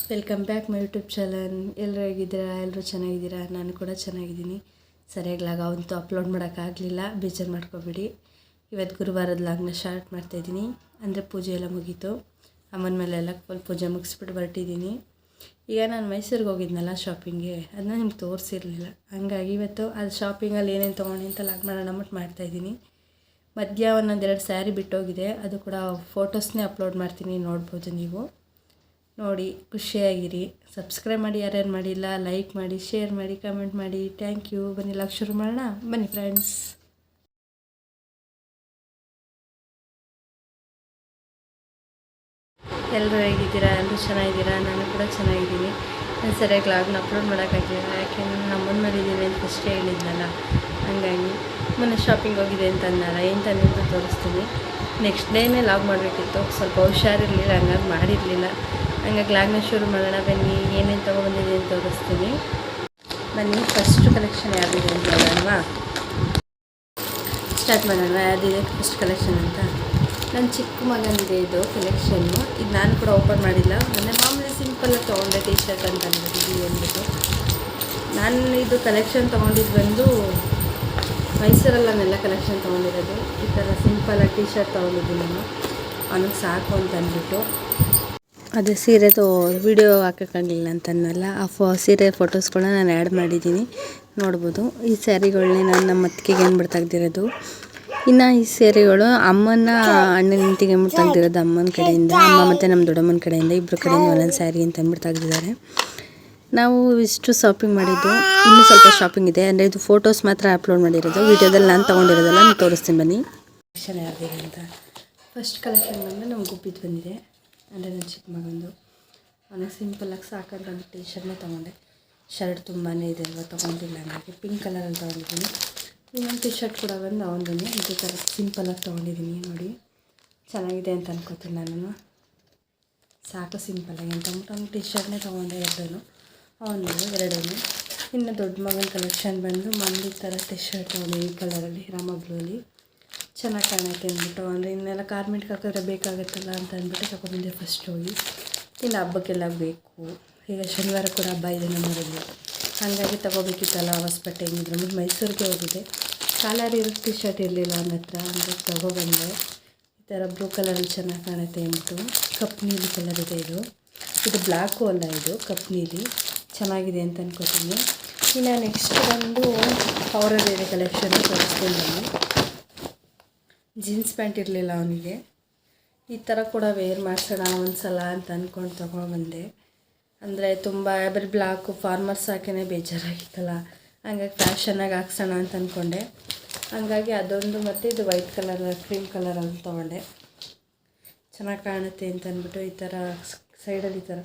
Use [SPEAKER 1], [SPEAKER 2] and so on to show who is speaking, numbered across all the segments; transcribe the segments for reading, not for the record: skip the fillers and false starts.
[SPEAKER 1] Welcome back my YouTube channel. ಎಲ್ಲರೂ ಹೇಗಿದ್ದೀರಾ? ಎಲ್ಲರೂ ಚೆನ್ನಾಗಿದ್ದೀರಾ? ನಾನು ಕೂಡ ಚೆನ್ನಾಗಿದ್ದೀನಿ. ಸರಿಯಾಗಿ ಲಾಗ್ ಅವಂತೂ ಅಪ್ಲೋಡ್ ಮಾಡೋಕ್ಕಾಗಲಿಲ್ಲ, ಬೇಜಾರು ಮಾಡ್ಕೊಬೇಡಿ. ಇವತ್ತು ಗುರುವಾರದ ಲಾಗ್ನ ಸ್ಟಾರ್ಟ್ ಮಾಡ್ತಾಯಿದ್ದೀನಿ. ಅಂದರೆ ಪೂಜೆ ಎಲ್ಲ ಮುಗೀತು, ಅಮ್ಮನ ಮೇಲೆಲ್ಲ ಫುಲ್ ಪೂಜೆ ಮುಗಿಸ್ಬಿಟ್ಟು ಹೊರಟಿದ್ದೀನಿ. ಈಗ ನಾನು ಮೈಸೂರಿಗೆ ಹೋಗಿದ್ನಲ್ಲ ಶಾಪಿಂಗ್ಗೆ, ಅದನ್ನ ನಿಮ್ಗೆ ತೋರಿಸಿರಲಿಲ್ಲ. ಹಂಗಾಗಿ ಇವತ್ತು ಅದು ಶಾಪಿಂಗಲ್ಲಿ ಏನೇನು ತೊಗೊಂಡು ಅಂತ ಲಾಗ್ ಮಾಡೋಣ ಅಂದ್ಬಿಟ್ಟು ಮಾಡ್ತಾಯಿದ್ದೀನಿ. ಮಧ್ಯ ಒಂದೊಂದೆರಡು ಸ್ಯಾರಿ ಬಿಟ್ಟೋಗಿದೆ, ಅದು ಕೂಡ ಫೋಟೋಸ್ನೇ ಅಪ್ಲೋಡ್ ಮಾಡ್ತೀನಿ, ನೋಡ್ಬೋದು ನೀವು. ನೋಡಿ ಖುಷಿಯಾಗಿರಿ. ಸಬ್ಸ್ಕ್ರೈಬ್ ಮಾಡಿ, ಯಾರ್ಯಾರು ಮಾಡಿಲ್ಲ ಲೈಕ್ ಮಾಡಿ, ಶೇರ್ ಮಾಡಿ, ಕಮೆಂಟ್ ಮಾಡಿ. Thank you. ಬನ್ನಿ ಲಾಗ್ ಶುರು ಮಾಡೋಣ. ಬನ್ನಿ ಫ್ರೆಂಡ್ಸ್. ಎಲ್ಲರೂ ಹೇಗಿದ್ದೀರಾ? ಎಲ್ಲರೂ ಚೆನ್ನಾಗಿದ್ದೀರಾ? ನಾನು ಕೂಡ ಚೆನ್ನಾಗಿದ್ದೀನಿ. ನಾನು ಸರಿಯಾಗಿ ಲಾಗ್ನ ಅಪ್ಲೋಡ್ ಮಾಡೋಕ್ಕಾಗಲಿಲ್ಲ, ಯಾಕೆಂದರೆ ನಮ್ಮನ್ನ ಮಾಡಿದ್ದೀನಿ ಅಂತ ಅಷ್ಟೇ ಹೇಳಿದ್ನಲ್ಲ. ಹಂಗಾಗಿ ಮೊನ್ನೆ ಶಾಪಿಂಗ್ ಹೋಗಿದೆ ಅಂತ ಅಂದಲ್ಲ, ಏನು ತಂದಿದ್ದು ತೋರಿಸ್ತೀನಿ. ನೆಕ್ಸ್ಟ್ ಡೇನೇ ಲಾಗ್ ಮಾಡಬೇಕಿತ್ತು, ಸ್ವಲ್ಪ ಹುಷಾರಿರಲಿಲ್ಲ, ಹಂಗಾಗಿ ಮಾಡಿರಲಿಲ್ಲ. ಹಂಗಾಗಿ ಲಾಗ್ನ ಶುರು ಮಾಡೋಣ. ಬನ್ನಿ, ಏನೇನು ತೊಗೊಬಂದಿದೆ ಅಂತ ತೋರಿಸ್ತೀನಿ. ಬನ್ನಿ, ಫಸ್ಟ್ ಕಲೆಕ್ಷನ್ ಯಾವುದಿದೆ ಅಂತ ಹೇಳೋಣವಾ? ಸ್ಟಾರ್ಟ್ ಮಾಡೋಣ. ಯಾವುದಿದೆ ಫಸ್ಟ್ ಕಲೆಕ್ಷನ್ ಅಂತ? ನನ್ನ ಚಿಕ್ಕ ಮಗನಿದೆ ಇದು ಕಲೆಕ್ಷನ್ನು. ಇದು ನಾನು ಕೂಡ ಓಪನ್ ಮಾಡಿಲ್ಲ, ಅಂದರೆ ಮಾಮೂಲಿ ಸಿಂಪಲ್ಲಾಗಿ ತೊಗೊಂಡೆ, ಟೀ ಶರ್ಟ್ ಅಂತ ಅಂದ್ಬಿಟ್ಟಿದ್ದೀವಿ ಅಂದ್ಬಿಟ್ಟು. ನಾನು ಇದು ಕಲೆಕ್ಷನ್ ತೊಗೊಂಡಿದ್ದು ಬಂದು ಮೈಸೂರಲ್ಲಿ ನಾನೆಲ್ಲ ಕಲೆಕ್ಷನ್ ತೊಗೊಂಡಿರೋದು. ಈ ಥರ ಸಿಂಪಲಾಗಿ ಟೀ ಶರ್ಟ್ ತೊಗೊಂಡಿದ್ದೀನಿ ನಾನು, ಅವನಿಗೆ ಸಾಕು ಅಂತ ಅಂದ್ಬಿಟ್ಟು. ಅದೇ ಸೀರೆದು ವಿಡಿಯೋ ಹಾಕೋಕ್ಕಾಗಲಿಲ್ಲ ಅಂತನಲ್ಲ, ಸೀರೆ ಫೋಟೋಸ್ಗಳನ್ನ ನಾನು ಆ್ಯಡ್ ಮಾಡಿದ್ದೀನಿ, ನೋಡ್ಬೋದು. ಈ ಸ್ಯಾರಿಗಳನ್ನೇ ನಾನು ನಮ್ಮ ಅತ್ತಿಗೆಗೆ ಅಂದ್ಬಿಟ್ಟು ತೆಗ್ದಿರೋದು. ಇನ್ನು ಈ ಸೀರೆಗಳು ಅಮ್ಮನ ಅಣ್ಣನ ಹೆಂಡತಿಗೆ ಅಂದ್ಬಿಟ್ಟು ತೆಗ್ದಿರೋದು, ಅಮ್ಮನ ಕಡೆಯಿಂದ. ಅಮ್ಮ ಮತ್ತು ನಮ್ಮ ದೊಡ್ಡಮ್ಮನ ಕಡೆಯಿಂದ, ಇಬ್ಬರು ಕಡೆಯಿಂದ ಒಂದೊಂದು ಸ್ಯಾರಿ ಅಂತ ಅಂದ್ಬಿಟ್ಟು ತೆಗ್ದಿದ್ದಾರೆ. ನಾವು ಇಷ್ಟು ಶಾಪಿಂಗ್ ಮಾಡಿದ್ದು, ಇನ್ನೂ ಸ್ವಲ್ಪ ಶಾಪಿಂಗ್ ಇದೆ. ಅಂದರೆ ಇದು ಫೋಟೋಸ್ ಮಾತ್ರ ಅಪ್ಲೋಡ್ ಮಾಡಿರೋದು, ವೀಡಿಯೋದಲ್ಲಿ ನಾನು ತೊಗೊಂಡಿರೋದಲ್ಲ, ನಾನು ತೋರಿಸ್ತೀನಿ ಬನ್ನಿ. ಕಲೆಕ್ಷನ್ ಯಾವ್ದಿದೆ ಅಂತ. ಫಸ್ಟ್ ಕಲೆಕ್ಷನ್ ಬಂದು ನಮ್ಗೆ ಗುಬ್ಬಿದ್ದು ಬಂದಿದೆ, ಅಂದರೆ ನನ್ನ ಚಿಕ್ಕ ಮಗಂದು. ಅವನಿಗೆ ಸಿಂಪಲಾಗಿ ಸಾಕಂತ ಒಂದು ಟೀ ಶರ್ಟ್ನೇ ತೊಗೊಂಡೆ. ಶರ್ಟ್ ತುಂಬಾ ಇದೆ ಅಲ್ವ, ತೊಗೊಂಡಿಲ್ಲ, ಹಂಗಾಗಿ ಪಿಂಕ್ ಕಲರಲ್ಲಿ ತೊಗೊಂಡಿದ್ದೀನಿ. ಇನ್ನೊಂದು ಟೀ ಶರ್ಟ್ ಕೂಡ ಬಂದು ಅವನದನ್ನೇ ಇದೇ ಥರ ಸಿಂಪಲಾಗಿ ತೊಗೊಂಡಿದ್ದೀನಿ. ನೋಡಿ, ಚೆನ್ನಾಗಿದೆ ಅಂತ ಅನ್ಕೋತೀನಿ ನಾನು. ಸಾಕು ಸಿಂಪಲಾಗಿ ಅಂತ ಅಂದ್ಬಿಟ್ಟು ಅವ್ನು ಟೀ ಶರ್ಟ್ನೇ ತೊಗೊಂಡೆ, ಅವನಿಗೆ ಎರಡೂ. ಇನ್ನು ದೊಡ್ಡ ಮಗನ ಕಲೆಕ್ಷನ್ ಬಂದು ಮಂದಿ ಥರ ಟೀ ಶರ್ಟ್ ತೊಗೊಂಡೆ, ಈ ಕಲರಲ್ಲಿ ರಾಮ ಬ್ಲೂಲಿ. ಚೆನ್ನಾಗಿ ಕಾಣುತ್ತೆ ಅಂದ್ಬಿಟ್ಟು, ಅಂದರೆ ಇನ್ನೆಲ್ಲ ಕಾರ್ಮೆಂಟ್ಗೆ ಹಾಕಿದ್ರೆ ಬೇಕಾಗುತ್ತಲ್ಲ ಅಂತ ಅಂದ್ಬಿಟ್ಟು ತಗೊಂಡಿದ್ದೆ ಫಸ್ಟ್ ಹೋಗಿ. ಇನ್ನು ಹಬ್ಬಕ್ಕೆಲ್ಲ ಬೇಕು, ಈಗ ಶನಿವಾರ ಕೂಡ ಹಬ್ಬ ಇದೆ ನಮ್ಮೂರಲ್ಲಿ, ಹಾಗಾಗಿ ತೊಗೋಬೇಕಿತ್ತಲ್ಲ ಹೊಸಬಟ್ಟೆ. ಹೆಂಗಿದ್ರು ಮುಂದೆ ಮೈಸೂರಿಗೆ ಹೋಗಿದ್ದೆ, ಕಾಲರ್ ಇರೋ ಟೀ ಶರ್ಟ್ ಇರಲಿಲ್ಲ ನನ್ನ ಹತ್ರ, ಅಂದರೆ ತೊಗೊಬಂದೆ. ಈ ಥರ ಬ್ಲೂ ಕಲರಲ್ಲಿ ಚೆನ್ನಾಗಿ ಕಾಣುತ್ತೆ ಅಂದ್ಬಿಟ್ಟು. ಕಪ್ ನೀಲಿ ಕಲರ್ ಇದೆ ಇದು ಬ್ಲ್ಯಾಕು ಅಲ್ಲ, ಇದು ಕಪ್ ನೀಲಿ, ಚೆನ್ನಾಗಿದೆ ಅಂತ ಅನ್ಕೋತೀನಿ. ಇನ್ನು ನೆಕ್ಸ್ಟ್ ಬಂದು ಅವರ ಬೇರೆ ಕಲೆಕ್ಷನ್ ತೋರಿಸ್ತೀನಿ ನಾನು. ಜೀನ್ಸ್ ಪ್ಯಾಂಟ್ ಇರಲಿಲ್ಲ ಅವನಿಗೆ, ಈ ಥರ ಕೂಡ ವೇರ್ ಮಾಡಿಸೋಣ ಒಂದು ಸಲ ಅಂತ ಅಂದ್ಕೊಂಡು ತೊಗೊಬಂದೆ. ಅಂದರೆ ತುಂಬ ಬರೀ ಬ್ಲ್ಯಾಕು ಫಾರ್ಮರ್ಸ್ ಹಾಕೇ ಬೇಜಾರಾಗಿತ್ತಲ್ಲ, ಹಂಗಾಗಿ ಫ್ಯಾಷನ್ನಾಗಿ ಹಾಕ್ಸೋಣ ಅಂತ ಅಂದ್ಕೊಂಡೆ. ಹಂಗಾಗಿ ಅದೊಂದು, ಮತ್ತು ಇದು ವೈಟ್ ಕಲರ್ ಕ್ರೀಮ್ ಕಲರಲ್ಲಿ ತೊಗೊಂಡೆ, ಚೆನ್ನಾಗಿ ಕಾಣುತ್ತೆ ಅಂತ ಅಂದ್ಬಿಟ್ಟು. ಈ ಥರ ಸೈಡಲ್ಲಿ ಈ ಥರ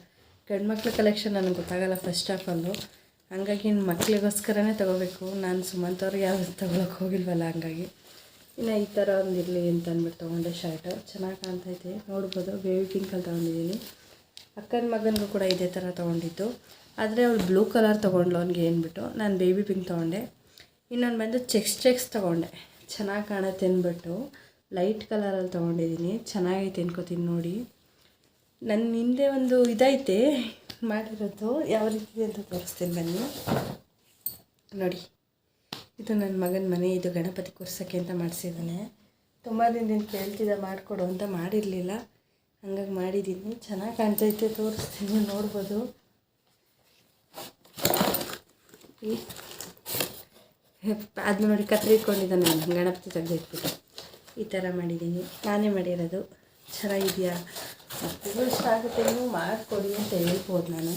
[SPEAKER 1] ಗಂಡ್ಮಕ್ಳ ಕಲೆಕ್ಷನ್ ನನಗೆ ಗೊತ್ತಾಗಲ್ಲ ಫಸ್ಟ್ ಆಫ್ ಆಲು, ಹಂಗಾಗಿ ಇನ್ನು ಮಕ್ಕಳಿಗೋಸ್ಕರನೇ ತೊಗೋಬೇಕು. ನಾನು ಸುಮಂತವ್ರಿಗೆ ಯಾವುದು ತೊಗೊಳಕ್ಕೆ ಹೋಗಿಲ್ವಲ್ಲ, ಹಂಗಾಗಿ. ಇನ್ನು ಈ ಥರ ಒಂದು ಇರಲಿ ಅಂತ ಅಂದ್ಬಿಟ್ಟು ತೊಗೊಂಡೆ ಶರ್ಟು, ಚೆನ್ನಾಗಿ ಕಾಣ್ತೈತೆ, ನೋಡ್ಬೋದು. ಬೇಬಿ ಪಿಂಕಲ್ಲಿ ತೊಗೊಂಡಿದ್ದೀನಿ. ಅಕ್ಕನ ಮಗನಿಗೂ ಕೂಡ ಇದೇ ಥರ ತೊಗೊಂಡಿದ್ದು, ಆದರೆ ಅವಳು ಬ್ಲೂ ಕಲರ್ ತೊಗೊಂಡ್ಲು ಅವ್ನಿಗೆ ಅಂದ್ಬಿಟ್ಟು ನಾನು ಬೇಬಿ ಪಿಂಕ್ ತೊಗೊಂಡೆ. ಇನ್ನೊಂದು ಬಂದು ಚೆಕ್ಸ್ ತೊಗೊಂಡೆ, ಚೆನ್ನಾಗಿ ಕಾಣುತ್ತೆ ಅಂದ್ಬಿಟ್ಟು ಲೈಟ್ ಕಲರಲ್ಲಿ ತೊಗೊಂಡಿದ್ದೀನಿ. ಚೆನ್ನಾಗೈತೆ ಅನ್ಕೋತೀನಿ. ನೋಡಿ, ನನ್ನ ಹಿಂದೆ ಒಂದು ಇದೈತೆ ಮಾಡಿರೋದು, ಯಾವ ರೀತಿ ಅಂತ ತೋರಿಸ್ತೀನಿ ಬನ್ನಿ. ನೋಡಿ, ಇದು ನನ್ನ ಮಗನ ಮನೆ, ಇದು ಗಣಪತಿ ಕೂರ್ಸೋಕ್ಕೆ ಅಂತ ಮಾಡಿಸಿದ್ದಾನೆ. ತುಂಬ ದಿನದಿಂದ ಕೇಳ್ತಿದ್ದ ಮಾಡಿಕೊಡು ಅಂತ, ಮಾಡಿರಲಿಲ್ಲ, ಹಂಗಾಗಿ ಮಾಡಿದ್ದೀನಿ. ಚೆನ್ನಾಗಿ ಕಾಣ್ತೈತೆ, ತೋರಿಸ್ತೀನಿ, ನೋಡ್ಬೋದು. ಅದು ನೋಡಿ, ಕತ್ರಿ ಇಟ್ಕೊಂಡಿದ್ದಾನೆ ನಾನು, ಗಣಪತಿ ತೆಗೆದಿಟ್ಬಿಟ್ಟು ಈ ಥರ ಮಾಡಿದ್ದೀನಿ. ನಾನೇ ಮಾಡಿರೋದು. ಚೆನ್ನಾಗಿದೆಯಾ? ಮತ್ತಿಗೂ ಇಷ್ಟ ಆಗುತ್ತೆ, ನೀವು ಮಾಡಿಕೊಡಿ ಅಂತ ಹೇಳ್ಬೋದು ನಾನು.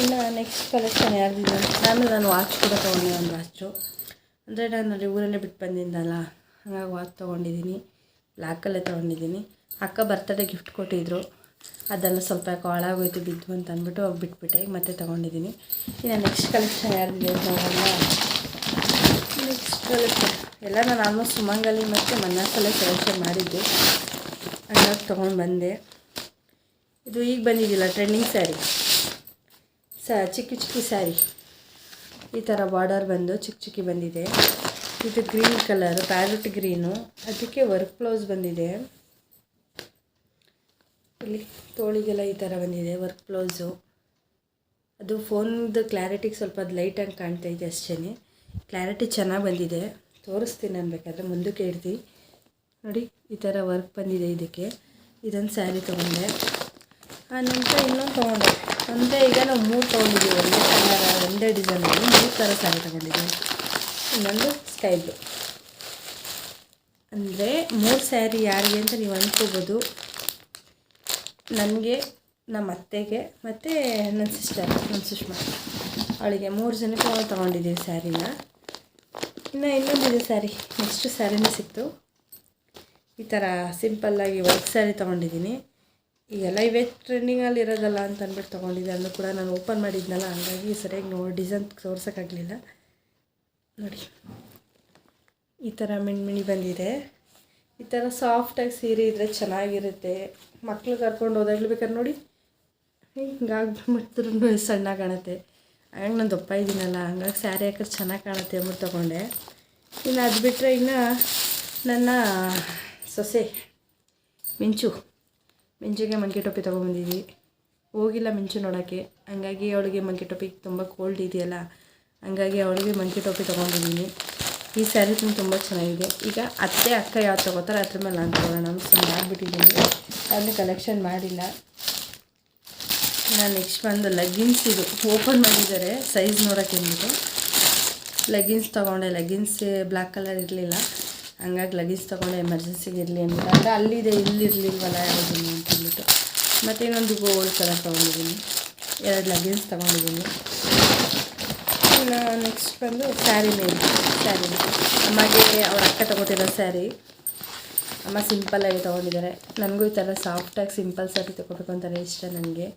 [SPEAKER 1] ಇನ್ನು ನೆಕ್ಸ್ಟ್ ಕಲೆಕ್ಷನ್ ಯಾರ್ದಿದೆ? ನಾನು ವಾಚ್ ಕೂಡ ತೊಗೊಂಡೆ, ಒಂದು ವಾಚು. ಅಂದರೆ ನಾನು ಅಲ್ಲಿ ಊರಲ್ಲೇ ಬಿಟ್ಟು ಬಂದಿದ್ದಲ್ಲ, ಹಾಗಾಗಿ ವಾಚ್ ತೊಗೊಂಡಿದ್ದೀನಿ, ಬ್ಲ್ಯಾಕಲ್ಲೇ ತೊಗೊಂಡಿದ್ದೀನಿ. ಅಕ್ಕ ಬರ್ತಡೇ ಗಿಫ್ಟ್ ಕೊಟ್ಟಿದ್ದರು, ಅದೆಲ್ಲ ಸ್ವಲ್ಪ ಯಾಕೋ ಹಾಳಾಗೋಯ್ತು, ಬಿದ್ದು ಅಂತ ಅಂದ್ಬಿಟ್ಟು ಹೋಗಿ ಬಿಟ್ಬಿಟ್ಟೆ. ಈಗ ಮತ್ತೆ ತೊಗೊಂಡಿದ್ದೀನಿ. ಇನ್ನು ನೆಕ್ಸ್ಟ್ ಕಲೆಕ್ಷನ್ ಯಾರ್ದಿದೆ ಅಂತ ನೋಡೋಣ. ನೆಕ್ಸ್ಟ್ ಕಲೆಕ್ಷನ್ ಎಲ್ಲ ನಾನು ಆಲ್ಮೋಸ್ಟ್ ಸುಮಂಗಲಿ ಮತ್ತು ಮನ್ನಾಸಲ್ಲೇ ಸೆಲೆಕ್ಷನ್ ಮಾಡಿದ್ದು, ಹಂಗಾಗಿ ತೊಗೊಂಡು ಬಂದೆ. ಇದು ಈಗ ಬಂದಿದ್ದಿಲ್ಲ ಟ್ರೆಂಡಿಂಗ್ ಸ್ಯಾರಿ, ಚಿಕ್ಕಿ ಸ್ಯಾರಿ, ಈ ಥರ ಬಾರ್ಡರ್ ಬಂದು ಚಿಕ್ಕಿ ಬಂದಿದೆ. ಇದು ಗ್ರೀನ್ ಕಲರ್, ಪ್ಯಾರೆಟ್ ಗ್ರೀನು, ಅದಕ್ಕೆ ವರ್ಕ್ ಬ್ಲೌಸ್ ಬಂದಿದೆ. ಇಲ್ಲಿ ತೋಳಿಗೆಲ್ಲ ಈ ಥರ ಬಂದಿದೆ ವರ್ಕ್ ಬ್ಲೌಸು. ಅದು ಫೋನ್ದು ಕ್ಲಾರಿಟಿಗೆ ಸ್ವಲ್ಪ ಅದು ಲೈಟಾಗಿ ಕಾಣ್ತಾ ಇದೆ ಅಷ್ಟೇ. ಕ್ಲಾರಿಟಿ ಚೆನ್ನಾಗಿ ಬಂದಿದೆ, ತೋರಿಸ್ತೀನಿ ನಾನು ಬೇಕಾದರೆ ಮುಂದಕ್ಕೆ ಇಡ್ದು. ನೋಡಿ ಈ ಥರ ವರ್ಕ್ ಬಂದಿದೆ ಇದಕ್ಕೆ. ಇದೊಂದು ಸ್ಯಾರಿ ತೊಗೊಂಡೆ, ಆನಂತರ ಇನ್ನೊಂದು ತೊಗೊಂಡೆ. ಅಂದರೆ ಈಗ ನಾವು 3 ತೊಗೊಂಡಿದ್ದೀವಿ, ಒಂದೇ ಕಲರ್ ಒಂದೇ ಡಿಸೈನಲ್ಲಿ 3 ಥರ ಸ್ಯಾರಿ ತೊಗೊಂಡಿದ್ದೀವಿ. ಇನ್ನೊಂದು ಸ್ಕೈ ಬ್ಲೂ. ಅಂದರೆ 3 ಸ್ಯಾರಿ ಯಾರಿಗೆ ಅಂತ ನೀವು ಅಂದ್ಕೋಬೋದು. ನನಗೆ, ನಮ್ಮ ಅತ್ತೆಗೆ ಮತ್ತು ನನ್ನ ಸಿಸ್ಟರ್, ನನ್ನ ಸುಷ್ಮಾ, ಅವಳಿಗೆ 3 ಜನಕ್ಕೆ ನಾವು ತೊಗೊಂಡಿದ್ದೀವಿ ಸ್ಯಾರಿನ. ಇನ್ನೊಂದಿದೆ ಸ್ಯಾರಿ, ನೆಕ್ಸ್ಟ್ ಸ್ಯಾರಿನೇ ಸಿಕ್ತು. ಈ ಥರ ಸಿಂಪಲ್ಲಾಗಿ ವರ್ಕ್ ಸ್ಯಾರಿ ತೊಗೊಂಡಿದ್ದೀನಿ. ಈಗೆಲ್ಲ ಇವೇ ಟ್ರೆಂಡಿಂಗಲ್ಲಿ ಇರೋದಲ್ಲ ಅಂತ ಅಂದ್ಬಿಟ್ಟು ತೊಗೊಂಡಿದ್ದೆ. ಅದನ್ನು ಕೂಡ ನಾನು ಓಪನ್ ಮಾಡಿದ್ನಲ್ಲ, ಹಂಗಾಗಿ ಸರಿಯಾಗಿ ಡಿಸೈನ್ ತೋರ್ಸೋಕ್ಕಾಗಲಿಲ್ಲ. ನೋಡಿ ಈ ಥರ ಮಿಣಿ ಬಂದಿದೆ. ಈ ಥರ ಸಾಫ್ಟಾಗಿ ಸೀರೆ ಇದ್ದರೆ ಚೆನ್ನಾಗಿರುತ್ತೆ. ಮಕ್ಳು ಕರ್ಕೊಂಡು ಹೋದಾಗಲೂ ಬೇಕಾದ್ರೆ ನೋಡಿ ಹಿಂಗಾಗ್ಬಿಟ್ರೂ ಸಣ್ಣ ಕಾಣುತ್ತೆ. ಹಂಗೆ ನಾನು ದಪ್ಪ ಇದ್ದೀನಲ್ಲ, ಹಂಗಾಗಿ ಸ್ಯಾರಿ ಹಾಕಿದ್ರೆ ಚೆನ್ನಾಗಿ ಕಾಣುತ್ತೆ ಅಂದ್ಬಿಟ್ಟು ತೊಗೊಂಡೆ. ಇನ್ನು ಅದು ಬಿಟ್ಟರೆ ಇನ್ನು ನನ್ನ ಸೊಸೆ ಮಿಂಚುಗೆ ಮಂಕಿ ಟೋಪಿ ತೊಗೊಂಬಂದಿದ್ವಿ. ಹೋಗಿಲ್ಲ ಮಿಂಚು ನೋಡೋಕ್ಕೆ, ಹಂಗಾಗಿ ಅವಳಿಗೆ ಮಂಕಿ ಟೋಪಿ ತುಂಬ ಕೋಲ್ಡ್ ಇದೆಯಲ್ಲ, ಹಂಗಾಗಿ ಅವಳಿಗೆ ಮಂಕಿ ಟೋಪಿ ತೊಗೊಂಡಿದ್ದೀನಿ. ಈ ಸ್ಯಾರಿ ತುಂಬ ಚೆನ್ನಾಗಿದೆ. ಈಗ ಅತ್ತೆ ಅಕ್ಕ ಯಾವ್ದು ತೊಗೋತಾರೆ ಅದ್ರ ಮೇಲೆ ನಾನು ತೊಗೊಳ್ಳೋಣ ಸುಮ್ಮನೆ ಆಗಿಬಿಟ್ಟಿದ್ದೀನಿ. ಅದನ್ನು ಕಲೆಕ್ಷನ್ ಮಾಡಿಲ್ಲ ನಾನು. ನೆಕ್ಸ್ಟ್ ಬಂದು ಲೆಗ್ಗಿನ್ಸ್, ಇದು ಓಪನ್ ಮಾಡಿದ್ದಾರೆ ಸೈಜ್ ನೋಡೋಕ್ಕೆ ಅಂದ್ಬಿಟ್ಟು ಲೆಗ್ಗಿನ್ಸ್ ತೊಗೊಂಡೆ. ಲೆಗ್ಗಿನ್ಸ್ ಬ್ಲ್ಯಾಕ್ ಕಲರ್ ಇರಲಿಲ್ಲ, ಹಂಗಾಗಿ ಲೆಗ್ಗಿನ್ಸ್ ತೊಗೊಂಡೆ ಎಮರ್ಜೆನ್ಸಿಗೆ ಇರಲಿ ಅಂದ್ಬಿಟ್ಟು. ಅಂದರೆ ಅಲ್ಲಿದೆ, ಇಲ್ಲಿರಲಿಲ್ವಲ್ಲ ಯಾವುದನ್ನು ಅಂತಂದ್ಬಿಟ್ಟು. ಮತ್ತು ಇನ್ನೊಂದು ಗೋಲ್ಡ್ ಕಲರ್ ತೊಗೊಂಡಿದ್ದೀನಿ, 2 ಲೆಗ್ಗಿನ್ಸ್ ತೊಗೊಂಡಿದ್ದೀನಿ. ಇನ್ನು ನೆಕ್ಸ್ಟ್ ಬಂದು ಸ್ಯಾರಿ ಅಮ್ಮಗೆ ಅವ್ರ ಅಕ್ಕ ತೊಗೊತಿರೋ ಸ್ಯಾರಿ. ಅಮ್ಮ ಸಿಂಪಲ್ಲಾಗಿ ತೊಗೊಂಡಿದ್ದಾರೆ. ನನಗೂ ಈ ಥರ ಸಾಫ್ಟಾಗಿ ಸಿಂಪಲ್ ಸ್ಯಾರಿ ತೊಗೋಬೇಕು ಅಂತಾರೆ ಇಷ್ಟ ನನಗೆ.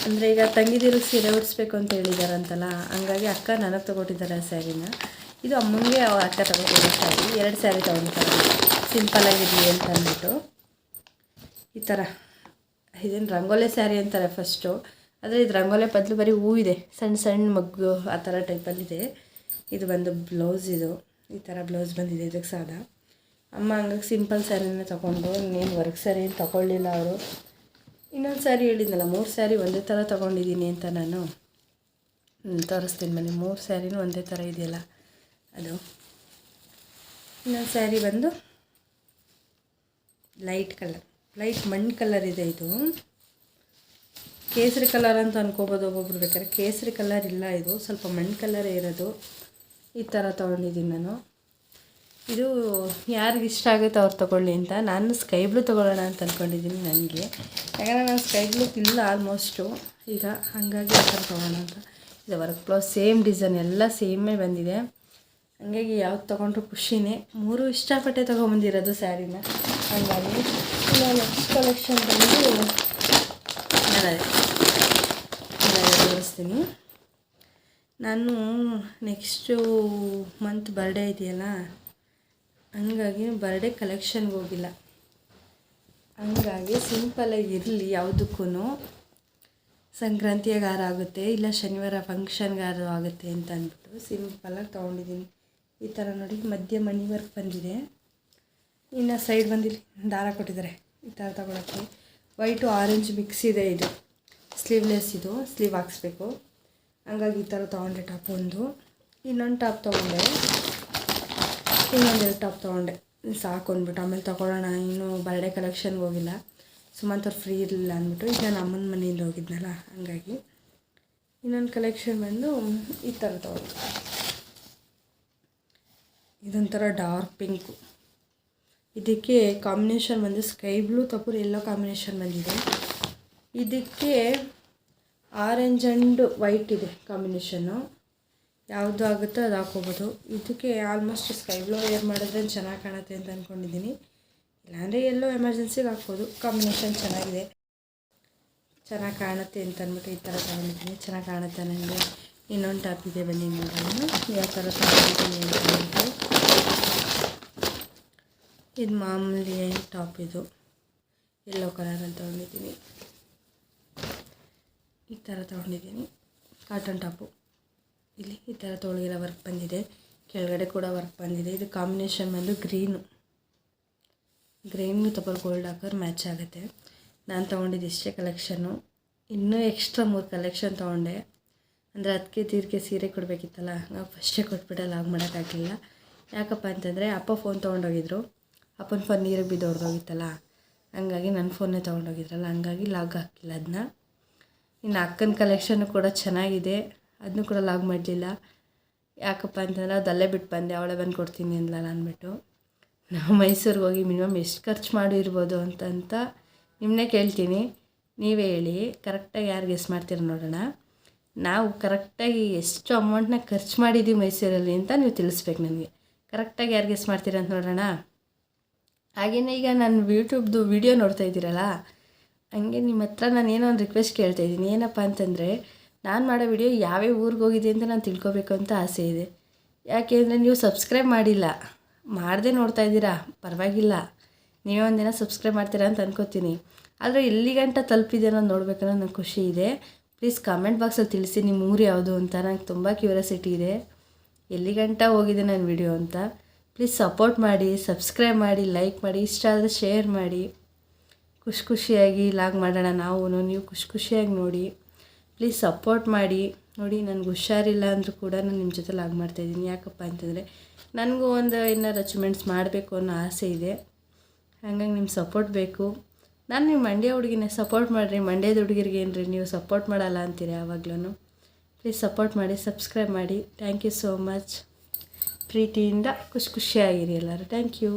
[SPEAKER 1] ಅಂದರೆ ಈಗ ತಂಗಿದಿರು ಸೀರೆ ಉಡಿಸ್ಬೇಕು ಅಂತ ಹೇಳಿದಾರಂತಲ್ಲ, ಹಂಗಾಗಿ ಅಕ್ಕ ನನಗೆ ತೊಗೊಟ್ಟಿದ್ದಾರೆ ಆ ಸ್ಯಾರಿನ. ಇದು ಅಮ್ಮನಿಗೆ ಅವ್ರ ಅಕ್ಕ ತೊಗೊತಿರೋ ಸ್ಯಾರಿ. 2 ಸ್ಯಾರಿ ತೊಗೊಂಡಿದ್ದಾರೆ ಸಿಂಪಲ್ಲಾಗಿರಲಿ ಅಂತ ಅಂದ್ಬಿಟ್ಟು. ಈ ಥರ ಇದೇನು ರಂಗೋಲೆ ಸ್ಯಾರಿ ಅಂತಾರೆ ಫಸ್ಟು, ಆದರೆ ಇದು ರಂಗೋಲೆ ಬದಲು ಬರೀ ಹೂವಿದೆ, ಸಣ್ಣ ಸಣ್ಣ ಮಗ್ಗು ಆ ಥರ ಟೈಪಲ್ಲಿದೆ. ಇದು ಬಂದು ಬ್ಲೌಸ್, ಇದು ಈ ಥರ ಬ್ಲೌಸ್ ಬಂದಿದೆ ಇದಕ್ಕೆ ಸಾದಾ. ಅಮ್ಮ ಹಂಗಾಗಿ ಸಿಂಪಲ್ ಸ್ಯಾರಿನೇ ತೊಗೊಂಡು, ಇನ್ನೇನು ವರ್ಕ್ ಸ್ಯಾರಿ ಏನು ತೊಗೊಳ್ಳಿಲ್ಲ ಅವರು. ಇನ್ನೊಂದು ಸ್ಯಾರಿ ಹೇಳಿದ್ನಲ್ಲ, 3 ಸ್ಯಾರಿ ಒಂದೇ ಥರ ತೊಗೊಂಡಿದ್ದೀನಿ ಅಂತ ನಾನು ತೋರಿಸ್ತೀನಿ ಬನ್ನಿ. 3 ಸ್ಯಾರಿನೂ ಒಂದೇ ಥರ ಇದೆಯಲ್ಲ ಅದು. ಇನ್ನೊಂದು ಸ್ಯಾರಿ ಬಂದು ಲೈಟ್ ಮಣ್ಣು ಕಲರ್ ಇದೆ. ಇದು ಕೇಸರಿ ಕಲರ್ ಅಂತ ಅನ್ಕೋಬೋದು ಒಬ್ಬೊಬ್ರು, ಬೇಕಾದ್ರೆ ಕೇಸರಿ ಕಲರ್ ಇಲ್ಲ, ಇದು ಸ್ವಲ್ಪ ಮಣ್ಣು ಕಲರೇ ಇರೋದು. ಈ ಥರ ತೊಗೊಂಡಿದ್ದೀನಿ ನಾನು. ಇದು ಯಾರಿಗೆ ಇಷ್ಟ ಆಗುತ್ತೆ ಅವ್ರು ತೊಗೊಳ್ಳಿ ಅಂತ. ನಾನು ಸ್ಕೈ ಬ್ಲೂ ತೊಗೊಳ್ಳೋಣ ಅಂತ ಅಂದ್ಕೊಂಡಿದ್ದೀನಿ ನನಗೆ, ಯಾಕಂದರೆ ನಾನು ಸ್ಕೈ ಬ್ಲೂ ಇಲ್ಲ ಆಲ್ಮೋಸ್ಟು ಈಗ, ಹಾಗಾಗಿ ಆ ಥರ ತೊಗೊಳ್ಳೋಣ ಅಂತ. ಇದು ವರ್ಕ್ ಬ್ಲೌಸ್ ಸೇಮ್ ಡಿಸೈನ್ ಎಲ್ಲ ಸೇಮೇ ಬಂದಿದೆ, ಹಾಗಾಗಿ ಯಾವ್ದು ತೊಗೊಂಡ್ರು ಖುಷಿನೇ. 3 ಇಷ್ಟಪಟ್ಟೆ ತೊಗೊಂಬಂದಿರೋದು ಸ್ಯಾರಿನ. ಹಾಗಾಗಿ ಇನ್ನು ನೆಕ್ಸ್ಟ್ ಕಲೆಕ್ಷನ್ ಬಂದು ನಾನು ತೋರಿಸ್ತೀನಿ. ನಾನು ನೆಕ್ಸ್ಟು ಮಂತ್ ಬರ್ಡೇ ಇದೆಯಲ್ಲ, ಹಂಗಾಗಿ ಬರ್ಡೇ ಕಲೆಕ್ಷನ್ಗೆ ಹೋಗಿಲ್ಲ. ಹಂಗಾಗಿ ಸಿಂಪಲಾಗಿ ಇರಲಿ, ಯಾವುದಕ್ಕೂ ಸಂಕ್ರಾಂತಿಯಾಗಾರ ಆಗುತ್ತೆ, ಇಲ್ಲ ಶನಿವಾರ ಫಂಕ್ಷನ್ಗಾರ ಆಗುತ್ತೆ ಅಂತ ಅಂದ್ಬಿಟ್ಟು ಸಿಂಪಲಾಗಿ ತೊಗೊಂಡಿದ್ದೀನಿ. ಈ ಥರ ನೋಡಿ ಮಧ್ಯ ಮಣಿ ವರ್ಕ್ ಬಂದಿದೆ. ಇನ್ನು ಸೈಡ್ ಬಂದಿಲ್ಲಿ ದಾರ ಕೊಟ್ಟಿದ್ದಾರೆ ಈ ಥರ ತೊಗೊಳಕ್ಕೆ. ವೈಟು ಆರೆಂಜ್ ಮಿಕ್ಸ್ ಇದೆ. ಇದು ಸ್ಲೀವ್ಲೆಸ್, ಇದು ಸ್ಲೀವ್ ಹಾಕ್ಸ್ಬೇಕು. ಹಂಗಾಗಿ ಈ ಥರ ತೊಗೊಂಡೆ ಟಾಪ್ ಒಂದು. ಇನ್ನೊಂದು ಟಾಪ್ ತೊಗೊಂಡೆ, ಇನ್ನೊಂದೆರಡು ಟಾಪ್ ತೊಗೊಂಡೆ, ಸಾಕು ಅಂದ್ಬಿಟ್ಟು. ಆಮೇಲೆ ತೊಗೊಳ್ಳೋಣ, ಇನ್ನೂ ಬರ್ಡೇ ಕಲೆಕ್ಷನ್ಗೆ ಹೋಗಿಲ್ಲ, ಸುಮಂತವ್ರು ಫ್ರೀ ಇರಲಿಲ್ಲ ಅಂದ್ಬಿಟ್ಟು. ಈಗ ನಾನು ಅಮ್ಮನ ಮನೆಯಿಂದ ಹೋಗಿದ್ನಲ್ಲ, ಹಂಗಾಗಿ. ಇನ್ನೊಂದು ಕಲೆಕ್ಷನ್ ಬಂದು ಈ ಥರ ತೊಗೊಂಡೆ. ಇದೊಂಥರ ಡಾರ್ಕ್ ಪಿಂಕು, ಇದಕ್ಕೆ ಕಾಂಬಿನೇಷನ್ ಬಂದು ಸ್ಕೈ ಬ್ಲೂ ತಪ್ಪು ಎಲ್ಲೋ ಕಾಂಬಿನೇಷನ್ ಬಂದಿದೆ. ಇದಕ್ಕೆ ಆರೆಂಜ್ ಆ್ಯಂಡ್ ವೈಟ್ ಇದೆ ಕಾಂಬಿನೇಷನ್ನು, ಯಾವುದು ಆಗುತ್ತೋ ಅದು ಹಾಕ್ಕೋಬೋದು. ಇದಕ್ಕೆ ಆಲ್ಮೋಸ್ಟ್ ಸ್ಕೈ ಬ್ಲೂ ವೇರ್ ಮಾಡಿದ್ರೆ ಚೆನ್ನಾಗಿ ಕಾಣುತ್ತೆ ಅಂತ ಅಂದ್ಕೊಂಡಿದ್ದೀನಿ, ಇಲ್ಲಾಂದರೆ ಎಲ್ಲೋ ಎಮರ್ಜೆನ್ಸಿಗೆ ಹಾಕ್ಬೋದು. ಕಾಂಬಿನೇಷನ್ ಚೆನ್ನಾಗಿದೆ, ಚೆನ್ನಾಗಿ ಕಾಣುತ್ತೆ ಅಂತ ಅಂದ್ಬಿಟ್ಟು ಈ ಥರ ತಗೊಂಡಿದ್ದೀನಿ. ಚೆನ್ನಾಗಿ ಕಾಣುತ್ತೆ ನನಗೆ. ಇನ್ನೊಂದು ಟಾಪ್ ಇದೆ, ಬನ್ನಿ ನೋಡೋಣ ಯಾವ ಥರ ತಗೊಂಡಿದ್ದೀನಿ ಅಂತ ಅಂದ್ಬಿಟ್ಟು. ಇದು ಮಾಮೂಲಿ ಟಾಪ್, ಇದು ಯೆಲ್ಲೋ ಕಲರಲ್ಲಿ ತೊಗೊಂಡಿದ್ದೀನಿ. ಈ ಥರ ತೊಗೊಂಡಿದ್ದೀನಿ ಕಾಟನ್ ಟಾಪು. ಇಲ್ಲಿ ಈ ಥರ ತೊಳಗಿರೋ ವರ್ಕ್ ಬಂದಿದೆ, ಕೆಳಗಡೆ ಕೂಡ ವರ್ಕ್ ಬಂದಿದೆ. ಇದು ಕಾಂಬಿನೇಷನ್ ಬಂದು ಗ್ರೀನು ತಪ್ಪಲ್ ಗೋಲ್ಡ್ ಹಾಕೋರು ಮ್ಯಾಚ್ ಆಗುತ್ತೆ. ನಾನು ತೊಗೊಂಡಿದ್ದು ಇಷ್ಟೇ ಕಲೆಕ್ಷನ್ನು. ಇನ್ನೂ ಎಕ್ಸ್ಟ್ರಾ 3 ಕಲೆಕ್ಷನ್ ತೊಗೊಂಡೆ. ಅಂದರೆ ಅದಕ್ಕೆ ತೀರ್ಗೆ ಸೀರೆ ಕೊಡಬೇಕಿತ್ತಲ್ಲ, ನಾವು ಫಸ್ಟೇ ಕೊಟ್ಬಿಟ್ಟೆ, ಲಾಗ್ ಮಾಡೋಕ್ಕಾಗಲಿಲ್ಲ. ಯಾಕಪ್ಪ ಅಂತಂದರೆ ಅಪ್ಪ ಫೋನ್ ತೊಗೊಂಡೋಗಿದ್ರು, ಅಪ್ಪನ ಫೋನ್ ನೀರಿಗೆ ಬಿದ್ದು ಹೊಡೆದೋಗಿತ್ತಲ್ಲ, ಹಂಗಾಗಿ ನನ್ನ ಫೋನ್ನೇ ತೊಗೊಂಡೋಗಿದ್ರಲ್ಲ, ಹಂಗಾಗಿ ಲಾಗ್ ಹಾಕಿಲ್ಲ ಅದನ್ನ. ಇನ್ನು ಅಕ್ಕನ ಕಲೆಕ್ಷನ್ನು ಕೂಡ ಚೆನ್ನಾಗಿದೆ, ಅದನ್ನು ಕೂಡ ಲಾಗ್ ಮಾಡಲಿಲ್ಲ. ಯಾಕಪ್ಪ ಅಂತಂದರೆ ಅದಲ್ಲೇ ಬಿಟ್ಟು ಬಂದೆ, ಅವಳೇ ಬಂದು ಕೊಡ್ತೀನಿ ಅಂದ್ಲಲ್ಲ ಅಂದ್ಬಿಟ್ಟು. ನಾವು ಮೈಸೂರಿಗೆ ಹೋಗಿ ಮಿನಿಮಮ್ ಎಷ್ಟು ಖರ್ಚು ಮಾಡಿರ್ಬೋದು ಅಂತ ನಿಮ್ಮನ್ನೇ ಕೇಳ್ತೀನಿ, ನೀವೇ ಹೇಳಿ. ಕರೆಕ್ಟಾಗಿ ಯಾರು ಗೆಸ್ ಮಾಡ್ತೀರ ನೋಡೋಣ. ನಾವು ಕರೆಕ್ಟಾಗಿ ಎಷ್ಟು ಅಮೌಂಟ್ನ ಖರ್ಚು ಮಾಡಿದ್ದೀವಿ ಮೈಸೂರಲ್ಲಿ ಅಂತ ನೀವು ತಿಳಿಸ್ಬೇಕು ನನಗೆ. ಕರೆಕ್ಟಾಗಿ ಯಾರು ಗೆಸ್ ಮಾಡ್ತೀರ ಅಂತ ನೋಡೋಣ. ಹಾಗೆಯೇ ಈಗ ನಾನು ಯೂಟ್ಯೂಬ್ದು ವೀಡಿಯೋ ನೋಡ್ತಾ ಇದ್ದೀರಲ್ಲ, ಹಂಗೆ ನಿಮ್ಮ ಹತ್ರ ನಾನು ಏನೋ ಒಂದು ರಿಕ್ವೆಸ್ಟ್ ಕೇಳ್ತಾ ಇದ್ದೀನಿ. ಏನಪ್ಪ ಅಂತಂದರೆ, ನಾನು ಮಾಡೋ ವಿಡಿಯೋ ಯಾವ್ಯಾವ ಊರಿಗೆ ಹೋಗಿದೆ ಅಂತ ನಾನು ತಿಳ್ಕೊಬೇಕು ಅಂತ ಆಸೆ ಇದೆ. ಯಾಕೆ ಅಂದರೆ ನೀವು ಸಬ್ಸ್ಕ್ರೈಬ್ ಮಾಡಿಲ್ಲ, ಮಾಡದೆ ನೋಡ್ತಾ ಇದ್ದೀರಾ, ಪರವಾಗಿಲ್ಲ, ನೀವೇ ಒಂದಿನ ಸಬ್ಸ್ಕ್ರೈಬ್ ಮಾಡ್ತೀರಾ ಅಂತ ಅನ್ಕೋತೀನಿ. ಆದರೆ ಎಲ್ಲಿಗಂಟ ತಲುಪಿದೆ ಅನ್ನೋದು ನೋಡ್ಬೇಕನ್ನೋ ನನಗೆ ಖುಷಿ ಇದೆ. ಪ್ಲೀಸ್ ಕಾಮೆಂಟ್ ಬಾಕ್ಸಲ್ಲಿ ತಿಳಿಸಿ ನಿಮ್ಮ ಊರು ಯಾವುದು ಅಂತ, ನನಗೆ ತುಂಬ ಕ್ಯೂರಿಯಾಸಿಟಿ ಇದೆ ಎಲ್ಲಿಗಂಟ ಹೋಗಿದೆ ನನ್ನ ವಿಡಿಯೋ ಅಂತ. ಪ್ಲೀಸ್ ಸಪೋರ್ಟ್ ಮಾಡಿ, ಸಬ್ಸ್ಕ್ರೈಬ್ ಮಾಡಿ, ಲೈಕ್ ಮಾಡಿ, ಇಷ್ಟ ಆದರೆ ಶೇರ್ ಮಾಡಿ. ಖುಷಿಯಾಗಿ ಲಾಗ್ ಮಾಡೋಣ ನಾವು, ನೀವು ಖುಷಿಯಾಗಿ ನೋಡಿ. ಪ್ಲೀಸ್ ಸಪೋರ್ಟ್ ಮಾಡಿ. ನೋಡಿ, ನನಗೆ ಹುಷಾರಿಲ್ಲ ಅಂದರೂ ಕೂಡ ನಾನು ನಿಮ್ಮ ಜೊತೆ ಲಾಗ್ ಮಾಡ್ತಾಯಿದ್ದೀನಿ. ಯಾಕಪ್ಪ ಅಂತಂದರೆ ನನಗೂ ಒಂದು ಏನಾರು ಅಚೀವ್ಮೆಂಟ್ಸ್ ಮಾಡಬೇಕು ಅನ್ನೋ ಆಸೆ ಇದೆ, ಹಾಗಾಗಿ ನಿಮ್ಮ ಸಪೋರ್ಟ್ ಬೇಕು. ನಾನು ನಿಮ್ಮ ಮಂಡ್ಯ ಹುಡುಗಿನೇ, ಸಪೋರ್ಟ್ ಮಾಡಿರಿ. ಮಂಡ್ಯದ ಹುಡುಗಿರಿಗೆ ಏನ್ರಿ ನೀವು ಸಪೋರ್ಟ್ ಮಾಡಲ್ಲ ಅಂತೀರಿ ಯಾವಾಗಲೂ. ಪ್ಲೀಸ್ ಸಪೋರ್ಟ್ ಮಾಡಿ, ಸಬ್ಸ್ಕ್ರೈಬ್ ಮಾಡಿ. Thank you so much. ಪ್ರೀತಿಯಿಂದ ಖುಷಿಯಾಗಿರಿ ಎಲ್ಲರೂ. Thank you.